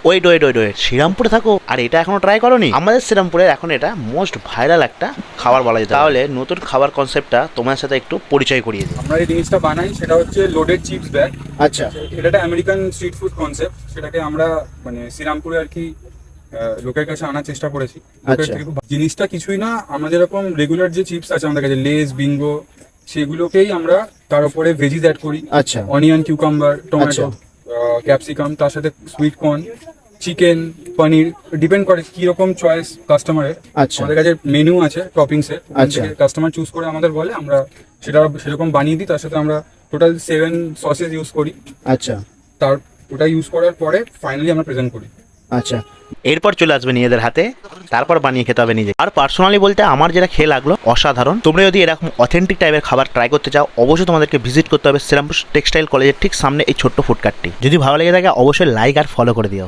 Wait wait wait wait, শ্রীরামপুরে থাকো আর এটা এখনো ট্রাই করোনি? আমাদের শ্রীরামপুরের এখন এটা মোস্ট ভাইরাল একটা খাবার বলা যায়। তাহলে নতুন খাবার কনসেপ্টটা তোমার সাথে একটু পরিচয় করিয়ে দিই। আমরা এই জিনিসটা বানাই, সেটা হচ্ছে লোডেড চিপস ব্যাগ। আচ্ছা, এটা একটা আমেরিকান স্ট্রিট ফুড কনসেপ্ট, সেটাকে আমরা মানে শ্রীরামপুরে আর কি লোকের কাছে আনার চেষ্টা করেছি। লোকের থেকে জিনিসটা কিছুই না, আমরা যেরকম রেগুলার যে চিপস আছে আমাদের কাছে, লেস, বিঙ্গো, সেগুলোকেই আমরা তার উপরে ভেজিস অ্যাড করি। আচ্ছা, অনিয়ন, কিউকাম্বার, টমেটো, ক্যাপসিকাম, তার সাথে সুইট কর্ন, চিকেন, পনির, ডিপেন্ড করে কি রকম চয়েস কাস্টমারের। আচ্ছা, আমাদের কাছে মেনু আছে টপিংস এর, আচ্ছা, কাস্টমার চুজ করে আমাদের বলে, আমরা সেটা সেরকম বানিয়ে দিই। তার সাথে আমরা টোটাল 7 সসেস ইউজ করি। আচ্ছা, তার ওটা ইউজ করার পরে ফাইনালি আমরা প্রেজেন্ট করি। আচ্ছা। এরপর চলে আসবে নিজেদের হাতে, তারপর বানিয়ে খেতে হবে নিজে। আর পার্সোনালি বলতে আমার যেটা খেয়ে লাগলো অসাধারণ। তোমরা যদি এরকম অথেন্টিক টাইপের খাবার ট্রাই করতে চাও, অবশ্যই তোমাদেরকে ভিজিট করতে হবে শ্রীরামপুর টেক্সটাইল কলেজের ঠিক সামনে এই ছোট্ট ফুডকার্টটি। যদি ভালো লেগে থাকে অবশ্যই লাইক আর ফলো করে দিও।